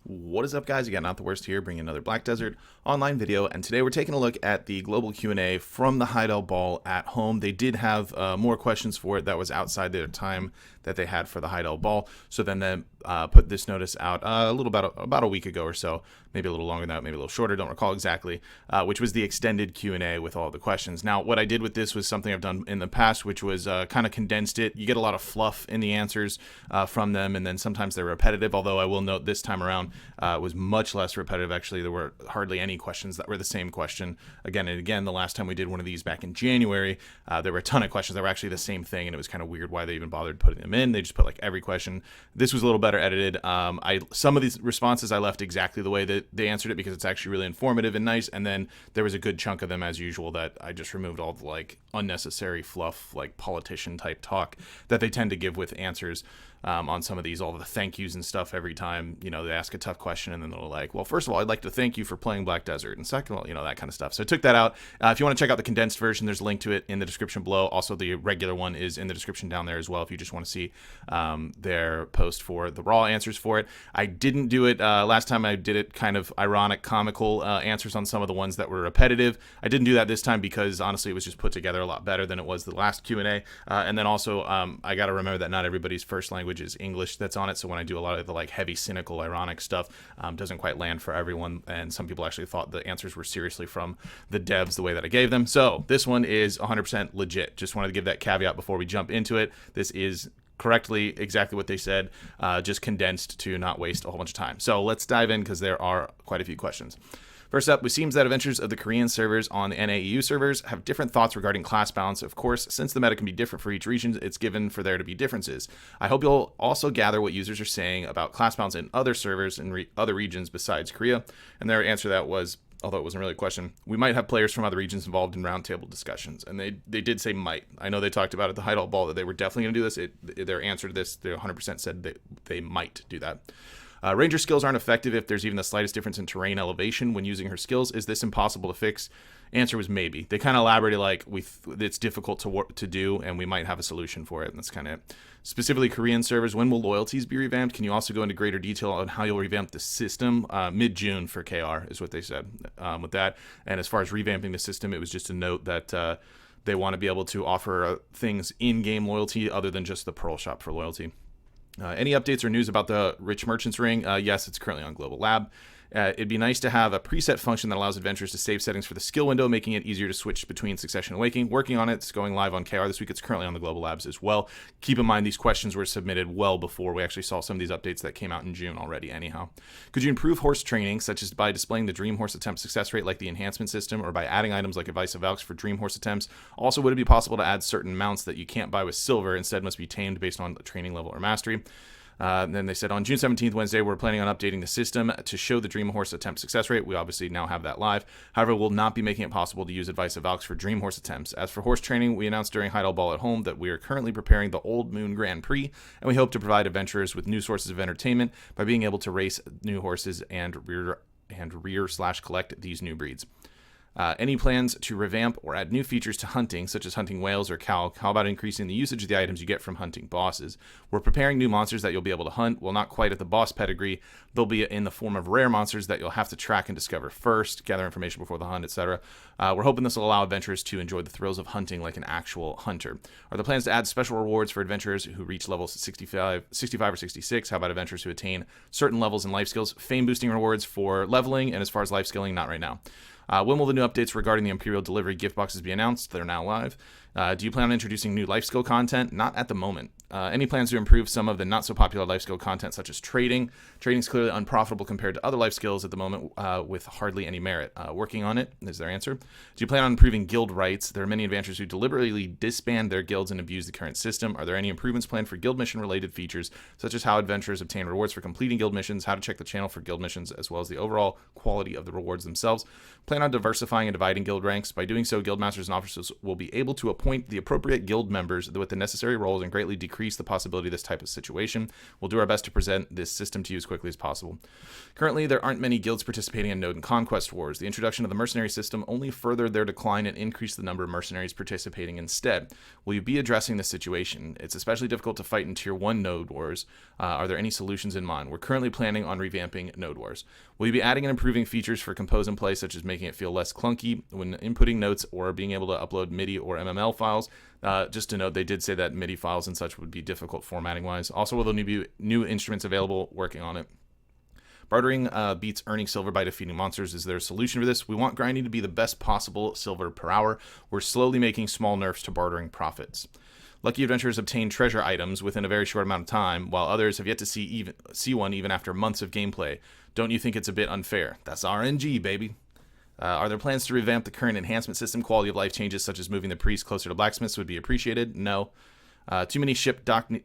What is up, guys? You got Not the Worst here, bringing another Black Desert online video, and today we're taking a look at the global Q&A from the Heidel Ball at home. They did have more questions for it that was outside their time that they had for the Heidel Ball, so then they put this notice out about a week ago or so, maybe a little longer than that, maybe a little shorter, don't recall exactly, which was the extended Q&A with all the questions. Now, what I did with this was something I've done in the past, which was kind of condensed it. You get a lot of fluff in the answers from them, and then sometimes they're repetitive, although I will note this time around was much less repetitive. Actually, there were hardly any questions that were the same question again and again. The last time we did one of these back in January, there were a ton of questions that were actually the same thing, and it was kind of weird why they even bothered putting them in. They just put like every question. This was a little better edited. Some of these responses I left exactly the way that they answered it because it's actually really informative and nice, and then there was a good chunk of them, as usual, that I just removed all the like unnecessary fluff, like politician type talk that they tend to give with answers. On some of these, all the thank yous and stuff every time, they ask a tough question, and then they're like, well, first of all, I'd like to thank you for playing Black Desert, and second of all, that kind of stuff. So I took that out. If you want to check out the condensed version, there's a link to it in the description below. Also, the regular one is in the description down there as well if you just want to see their post for the raw answers for it. I didn't do it last time. I did it kind of ironic, comical answers on some of the ones that were repetitive. I didn't do that this time because, honestly, it was just put together a lot better than it was the last Q&A. And then also, I got to remember that not everybody's first language is English that's on it, so when I do a lot of the like heavy, cynical, ironic stuff, doesn't quite land for everyone, and some people actually thought the answers were seriously from the devs the way that I gave them. So this one is 100% legit. Just wanted to give that caveat before we jump into it. This is correctly exactly what they said, just condensed to not waste a whole bunch of time. So let's dive in because there are quite a few questions. First up, it seems that adventurers of the Korean servers on the NAEU servers have different thoughts regarding class balance. Of course, since the meta can be different for each region, it's given for there to be differences. I hope you'll also gather what users are saying about class balance in other servers in other regions besides Korea. And their answer to that was, although it wasn't really a question, we might have players from other regions involved in roundtable discussions. And they did say might. I know they talked about at the Heidel Ball that they were definitely going to do this. Their answer to this, they 100% said that they might do that. Ranger skills aren't effective if there's even the slightest difference in terrain elevation when using her skills. Is this impossible to fix? Answer was maybe. They kind of elaborated like it's difficult to do, and we might have a solution for it, and that's kind of it. Specifically, Korean servers, when will loyalties be revamped? Can you also go into greater detail on how you'll revamp the system? Mid-June for KR is what they said with that. And as far as revamping the system, it was just a note that they want to be able to offer things in-game loyalty other than just the Pearl Shop for loyalty. Any updates or news about the Rich Merchants Ring? Yes, it's currently on Global Lab. It'd be nice to have a preset function that allows adventurers to save settings for the skill window, making it easier to switch between Succession and Awakening. Working on it. It's going live on KR this week. It's currently on the Global Labs as well. Keep in mind, these questions were submitted well before we actually saw some of these updates that came out in June already anyhow. Could you improve horse training, such as by displaying the Dream Horse attempt success rate like the enhancement system, or by adding items like Advice of Valks for Dream Horse attempts? Also, would it be possible to add certain mounts that you can't buy with silver, instead must be tamed based on training level or mastery? Then they said on June 17th, Wednesday, we're planning on updating the system to show the Dream Horse attempt success rate. We obviously now have that live. However, we'll not be making it possible to use Advice of Valks for Dream Horse attempts. As for horse training, we announced during Heidel Ball at home that we are currently preparing the Old Moon Grand Prix, and we hope to provide adventurers with new sources of entertainment by being able to race new horses and rear/collect these new breeds. Any plans to revamp or add new features to hunting, such as hunting whales or calc? How about increasing the usage of the items you get from hunting bosses? We're preparing new monsters that you'll be able to hunt. Well, not quite at the boss pedigree. They'll be in the form of rare monsters that you'll have to track and discover first, gather information before the hunt, etc. We're hoping this will allow adventurers to enjoy the thrills of hunting like an actual hunter. Are there plans to add special rewards for adventurers who reach levels 65 or 66? How about adventurers who attain certain levels in life skills? Fame boosting rewards for leveling, and as far as life skilling, not right now. When will the new updates regarding the Imperial Delivery gift boxes be announced? They're now live. Do you plan on introducing new life skill content? Not at the moment. Any plans to improve some of the not so popular life skill content, such as trading? Trading is clearly unprofitable compared to other life skills at the moment, with hardly any merit. Working on it is their answer. Do you plan on improving guild rights? There are many adventurers who deliberately disband their guilds and abuse the current system. Are there any improvements planned for guild mission related features, such as how adventurers obtain rewards for completing guild missions, how to check the channel for guild missions, as well as the overall quality of the rewards themselves? Plan on diversifying and dividing guild ranks. By doing so, guild masters and officers will be able to appoint the appropriate guild members with the necessary roles and greatly decrease decrease the possibility of this type of situation. We'll do our best to present this system to you as quickly as possible. Currently, there aren't many guilds participating in Node and Conquest Wars. The introduction of the mercenary system only furthered their decline and increased the number of mercenaries participating instead. Will you be addressing this situation? It's especially difficult to fight in Tier 1 Node Wars. Are there any solutions in mind? We're currently planning on revamping Node Wars. Will you be adding and improving features for compose and play, such as making it feel less clunky when inputting notes or being able to upload MIDI or MML files? Just to note, they did say that MIDI files and such would be difficult formatting-wise. Also, will there be new instruments available? Working on it. Bartering beats earning silver by defeating monsters. Is there a solution for this? We want grinding to be the best possible silver per hour. We're slowly making small nerfs to bartering profits. Lucky adventurers obtain treasure items within a very short amount of time, while others have yet to see one even after months of gameplay. Don't you think it's a bit unfair? That's RNG, baby. Are there plans to revamp the current enhancement system? Quality of life changes such as moving the priest closer to blacksmiths would be appreciated. No. Too many ships dock near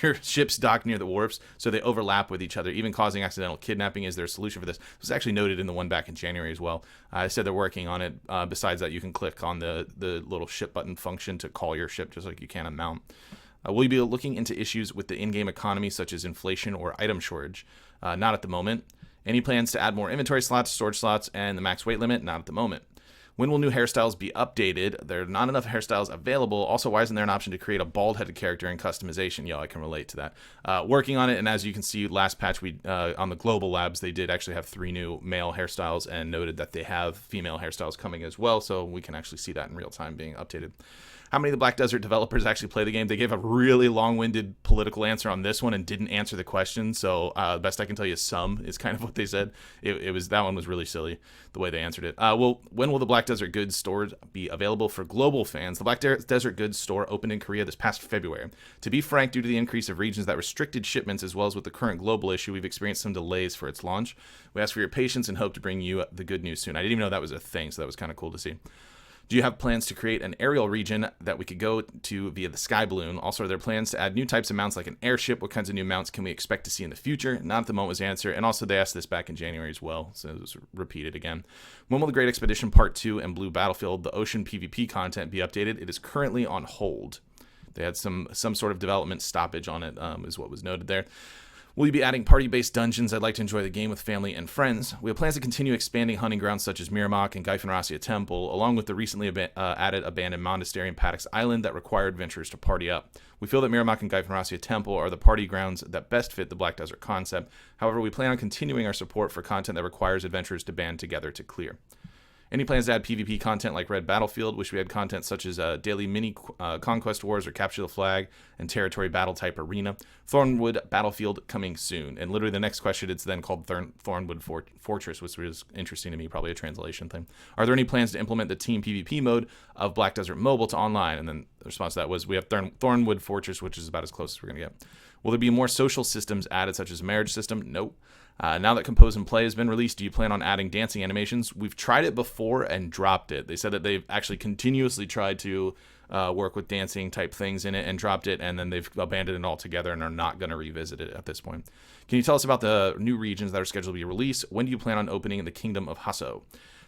the wharfs, so they overlap with each other, even causing accidental kidnapping. Is there a solution for this? This was actually noted in the one back in January as well. I said they're working on it. Besides that, you can click on the little ship button function to call your ship, just like you can on mount. Will you be looking into issues with the in-game economy, such as inflation or item shortage? Not at the moment. Any plans to add more inventory slots, storage slots, and the max weight limit? Not at the moment. When will new hairstyles be updated? There are not enough hairstyles available. Also, why isn't there an option to create a bald-headed character in customization? Yo, I can relate to that. Working on it, and as you can see, last patch on the global labs, they did actually have 3 new male hairstyles and noted that they have female hairstyles coming as well, so we can actually see that in real time being updated. How many of the Black Desert developers actually play the game? They gave a really long-winded political answer on this one and didn't answer the question. So the best I can tell you is some is kind of what they said. That one was really silly the way they answered it. When will the Black Desert Goods store be available for global fans? The Black Desert Goods store opened in Korea this past February. To be frank, due to the increase of regions that restricted shipments as well as with the current global issue, we've experienced some delays for its launch. We ask for your patience and hope to bring you the good news soon. I didn't even know that was a thing, so that was kind of cool to see. Do you have plans to create an aerial region that we could go to via the sky balloon? Also, are there plans to add new types of mounts like an airship? What kinds of new mounts can we expect to see in the future? Not at the moment was the answer. And also, they asked this back in January as well, so it was repeated again. When will the Great Expedition Part 2 and Blue Battlefield, the Ocean PvP content, be updated? It is currently on hold. They had some sort of development stoppage on it, is what was noted there. Will you be adding party-based dungeons? I'd like to enjoy the game with family and friends. We have plans to continue expanding hunting grounds such as Miramach and Gyphonrasia Temple, along with the recently added abandoned monastery in Paddocks Island that require adventurers to party up. We feel that Miramach and Gyphonrasia Temple are the party grounds that best fit the Black Desert concept. However, we plan on continuing our support for content that requires adventurers to band together to clear. Any plans to add PvP content like Red Battlefield? Wish we had content such as daily mini Conquest Wars or Capture the Flag and Territory Battle type arena. Thornwood Battlefield coming soon. And literally the next question, it's then called Thornwood Fortress, which was interesting to me, probably a translation thing. Are there any plans to implement the team PvP mode of Black Desert Mobile to online? And then the response to that was, we have Thornwood Fortress, which is about as close as we're going to get. Will there be more social systems added, such as a marriage system? Nope. Now that Compose and Play has been released, do you plan on adding dancing animations? We've tried it before and dropped it. They said that they've actually continuously tried to work with dancing type things in it and dropped it, and then they've abandoned it altogether and are not going to revisit it at this point. Can you tell us about the new regions that are scheduled to be released? When do you plan on opening the Kingdom of Hasso?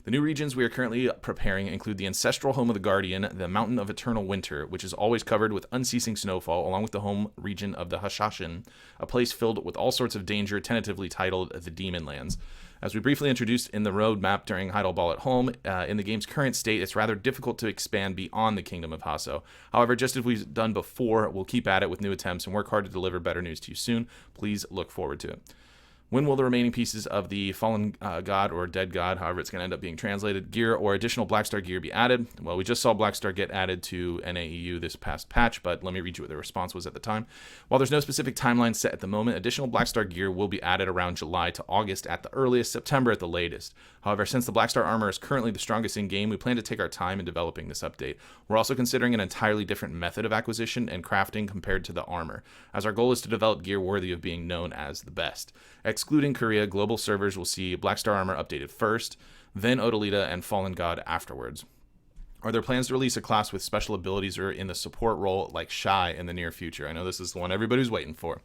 The new regions we are currently preparing include the ancestral home of the Guardian, the Mountain of Eternal Winter, which is always covered with unceasing snowfall, along with the home region of the Hashashin, a place filled with all sorts of danger, tentatively titled the Demon Lands. As we briefly introduced in the roadmap during Heidelball at Home, in the game's current state, it's rather difficult to expand beyond the Kingdom of Hasso. However, just as we've done before, we'll keep at it with new attempts and work hard to deliver better news to you soon. Please look forward to it. When will the remaining pieces of the Fallen God or Dead God, however it's going to end up being translated, gear or additional Blackstar gear be added? Well, we just saw Blackstar get added to NAEU this past patch, but let me read you what the response was at the time. While there's no specific timeline set at the moment, additional Blackstar gear will be added around July to August at the earliest, September at the latest. However, since the Blackstar armor is currently the strongest in-game, we plan to take our time in developing this update. We're also considering an entirely different method of acquisition and crafting compared to the armor, as our goal is to develop gear worthy of being known as the best. Excluding Korea, global servers will see Blackstar armor updated first, then Odalita and Fallen God afterwards. Are there plans to release a class with special abilities or in the support role like Shy in the near future? I know this is the one everybody's waiting for.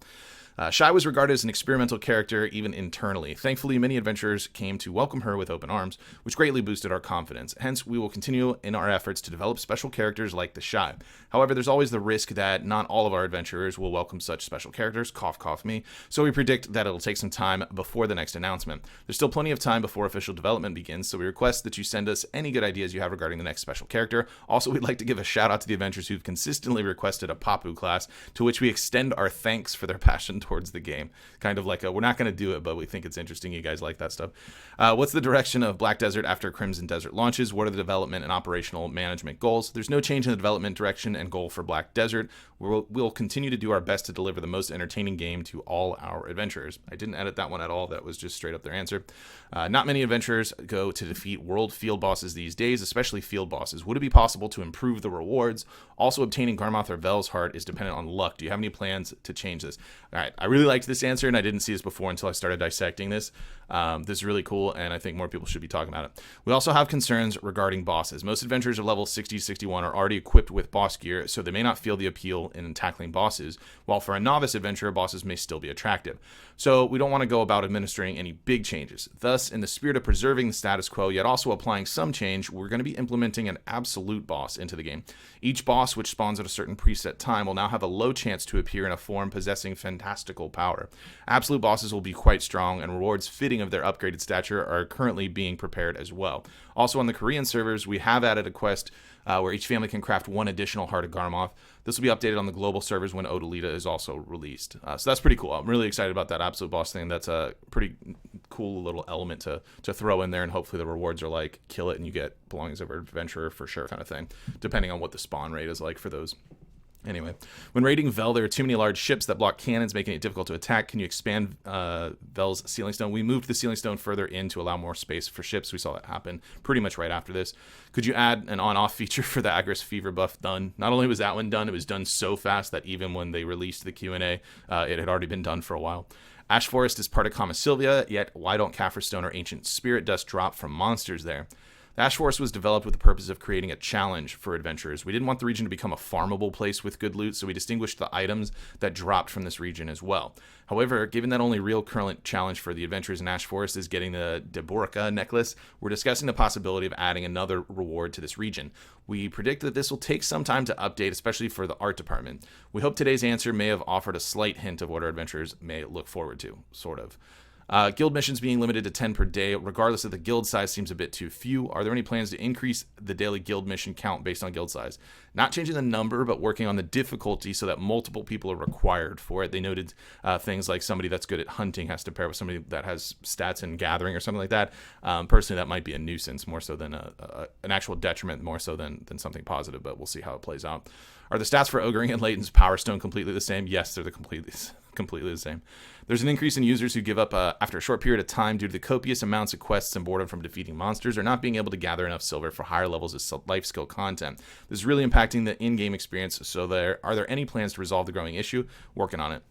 Shy was regarded as an experimental character even internally. Thankfully, many adventurers came to welcome her with open arms, which greatly boosted our confidence. Hence, we will continue in our efforts to develop special characters like the Shy. However, there's always the risk that not all of our adventurers will welcome such special characters, cough cough me, so we predict that it'll take some time before the next announcement. There's still plenty of time before official development begins, so we request that you send us any good ideas you have regarding the next special character. Also, we'd like to give a shout out to the adventurers who've consistently requested a Papu class, to which we extend our thanks for their passion towards the game. Kind of like we're not going to do it, but we think it's interesting. You guys like that stuff. What's the direction of Black Desert after Crimson Desert launches? What are the development and operational management goals? There's no change in the development direction and goal for Black Desert. We'll continue to do our best to deliver the most entertaining game to all our adventurers. I didn't edit that one at all. That was just straight up their answer. Not many adventurers go to defeat world field bosses these days, especially field bosses. Would it be possible to improve the rewards? Also, obtaining Garmoth or Vel's heart is dependent on luck. Do you have any plans to change this? All right, I really liked this answer, and I didn't see this before until I started dissecting this. This is really cool, and I think more people should be talking about it. We also have concerns regarding bosses. Most adventurers of level 60 to 61 are already equipped with boss gear, so they may not feel the appeal in tackling bosses, while for a novice adventurer, bosses may still be attractive. So we don't want to go about administering any big changes. Thus, in the spirit of preserving the status quo, yet also applying some change, we're going to be implementing an absolute boss into the game. Each boss, which spawns at a certain preset time, will now have a low chance to appear in a form possessing fantastical power. Absolute bosses will be quite strong, and rewards fitting of their upgraded stature are currently being prepared as well. Also on the Korean servers, we have added a quest where each family can craft one additional Heart of Garmoth. This will be updated on the global servers when Odalita is also released. So that's pretty cool. I'm really excited about that absolute boss thing. That's a pretty cool little element to throw in there, and hopefully the rewards are like kill it and you get belongings of adventurer for sure kind of thing, depending on what the spawn rate is like for those. Anyway, when raiding Vel, there are too many large ships that block cannons, making it difficult to attack. Can you expand Vel's Sealing Stone? We moved the Sealing Stone further in to allow more space for ships. We saw that happen pretty much right after this. Could you add an on-off feature for the Agris Fever buff done? Not only was that one done, it was done so fast that even when they released the Q&A, it had already been done for a while. Ash Forest is part of Kama Sylvia, yet why don't Kaffir Stone or Ancient Spirit Dust drop from monsters there? The Ash Forest was developed with the purpose of creating a challenge for adventurers. We didn't want the region to become a farmable place with good loot, so we distinguished the items that dropped from this region as well. However, given that only real current challenge for the adventurers in Ash Forest is getting the Deborka necklace, we're discussing the possibility of adding another reward to this region. We predict that this will take some time to update, especially for the art department. We hope today's answer may have offered a slight hint of what our adventurers may look forward to, sort of. Guild missions being limited to 10 per day, regardless of the guild size, seems a bit too few. Are there any plans to increase the daily guild mission count based on guild size? Not changing the number, but working on the difficulty so that multiple people are required for it. They noted things like somebody that's good at hunting has to pair with somebody that has stats in gathering or something like that. Personally, that might be a nuisance more so than an actual detriment, more so than something positive, but we'll see how it plays out. Are the stats for Ogering and Leighton's Power Stone completely the same? Yes, they're completely the same. There's an increase in users who give up after a short period of time due to the copious amounts of quests and boredom from defeating monsters or not being able to gather enough silver for higher levels of life skill content. This is really impacting the in-game experience, so are there any plans to resolve the growing issue? Working on it.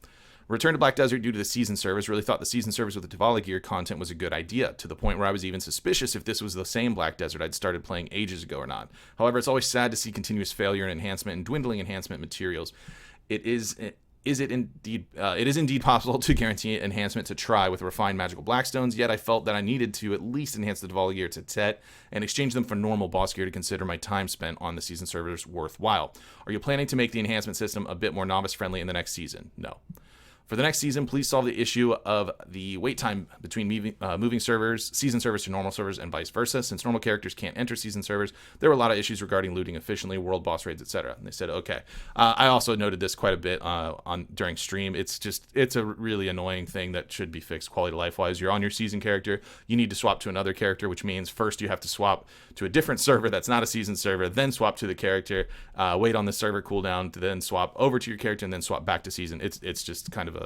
Return to Black Desert due to the season service. Really thought the season service with the Tivala gear content was a good idea, to the point where I was even suspicious if this was the same Black Desert I'd started playing ages ago or not. However, it's always sad to see continuous failure in enhancement and dwindling enhancement materials. It is indeed possible to guarantee enhancement to try with refined magical blackstones, yet I felt that I needed to at least enhance the Tivala gear to Tet and exchange them for normal boss gear to consider my time spent on the season servers worthwhile. Are you planning to make the enhancement system a bit more novice friendly in the next season? No. For the next season, please solve the issue of the wait time between moving servers, season servers to normal servers, and vice versa. Since normal characters can't enter season servers, there were a lot of issues regarding looting efficiently, world boss raids, etc. And they said, okay. I also noted this quite a bit during stream. It's a really annoying thing that should be fixed quality of life wise. You're on your season character, you need to swap to another character, which means first you have to swap to a different server that's not a season server, then swap to the character, wait on the server cooldown to then swap over to your character, and then swap back to season. It's just kind of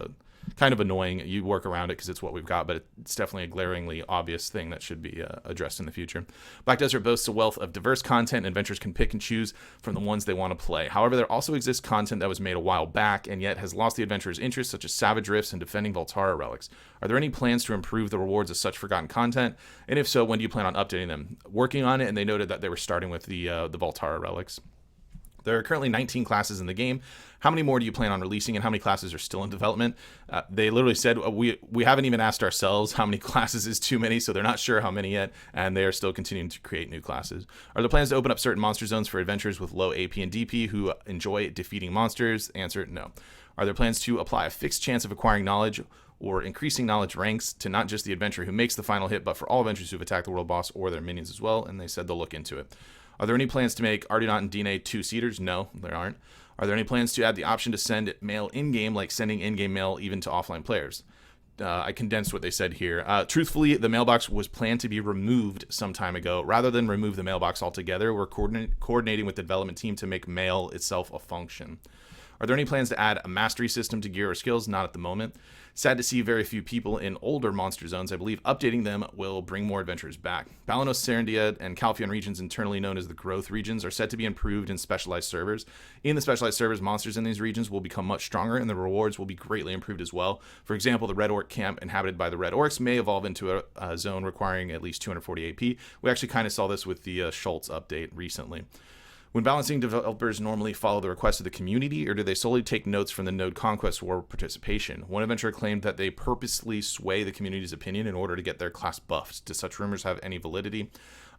annoying. You work around it because it's what we've got, but it's definitely a glaringly obvious thing that should be addressed in the future. Black Desert boasts a wealth of diverse content, and adventurers can pick and choose from the ones they want to play. However, there also exists content that was made a while back and yet has lost the adventurers' interest, such as Savage Rifts and defending Voltara relics. Are there any plans to improve the rewards of such forgotten content? And if so, when do you plan on updating them? Working on it, and they noted that they were starting with the Voltara relics. There are currently 19 classes in the game. How many more do you plan on releasing, and how many classes are still in development? They literally said, we haven't even asked ourselves how many classes is too many, so they're not sure how many yet, and they are still continuing to create new classes. Are there plans to open up certain monster zones for adventurers with low AP and DP who enjoy defeating monsters? Answer, no. Are there plans to apply a fixed chance of acquiring knowledge or increasing knowledge ranks to not just the adventurer who makes the final hit, but for all adventurers who've attacked the world boss or their minions as well? And they said they'll look into it. Are there any plans to make Ardenaut and DNA two-seaters? No, there aren't. Are there any plans to add the option to send mail in-game, like sending in-game mail even to offline players? I condensed what they said here. Truthfully, the mailbox was planned to be removed some time ago. Rather than remove the mailbox altogether, we're coordinating with the development team to make mail itself a function. Are there any plans to add a mastery system to gear or skills? Not at the moment. Sad to see very few people in older monster zones. I believe updating them will bring more adventurers back. Balanos, Serendia, and Calphion regions, internally known as the growth regions, are set to be improved in specialized servers. In the specialized servers, monsters in these regions will become much stronger, and the rewards will be greatly improved as well. For example, the Red Orc camp inhabited by the Red Orcs may evolve into a zone requiring at least 240 AP. We actually kind of saw this with the Schultz update recently. When balancing, developers normally follow the request of the community, or do they solely take notes from the Node Conquest War participation? One adventurer claimed that they purposely sway the community's opinion in order to get their class buffed. Do such rumors have any validity?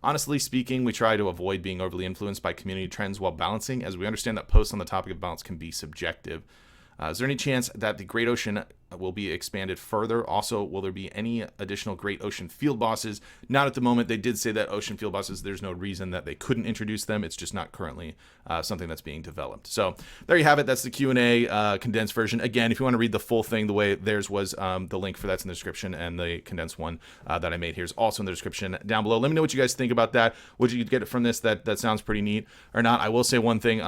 Honestly speaking, we try to avoid being overly influenced by community trends while balancing, as we understand that posts on the topic of balance can be subjective. Is there any chance that the Great Ocean will be expanded further? Also, will there be any additional Great Ocean field bosses? Not at the moment. They did say that ocean field bosses, there's no reason that they couldn't introduce them. It's just not currently something that's being developed. So there you have it. That's the Q&A condensed version. Again, if you want to read the full thing the way theirs was, the link for that's in the description, and the condensed one that I made here is also in the description down below. Let me know what you guys think about that. What did you get from this? That sounds pretty neat or not? I will say one thing.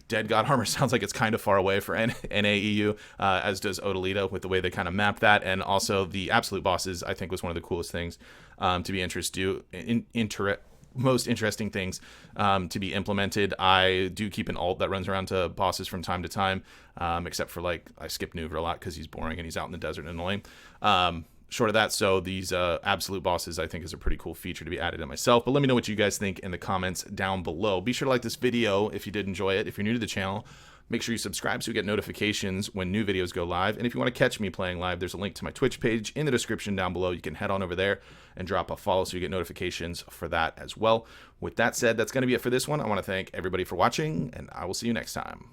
Dead God Armor sounds like it's kind of far away for NAEU, as does Odalita, with the way they kind of map that. And also the Absolute Bosses, I think, was one of the coolest things to be most interesting things to be implemented. I do keep an alt that runs around to bosses from time to time, except for, like, I skip Nuver a lot because he's boring and he's out in the desert and annoying. Short of that, so these absolute bosses I think is a pretty cool feature to be added in myself. But let me know what you guys think in the comments down below. Be sure to like this video if you did enjoy it. If you're new to the channel, make sure you subscribe so you get notifications when new videos go live. And if you want to catch me playing live, there's a link to my Twitch page in the description down below. You can head on over there and drop a follow so you get notifications for that as well. With that said, that's going to be it for this one. I want to thank everybody for watching, and I will see you next time.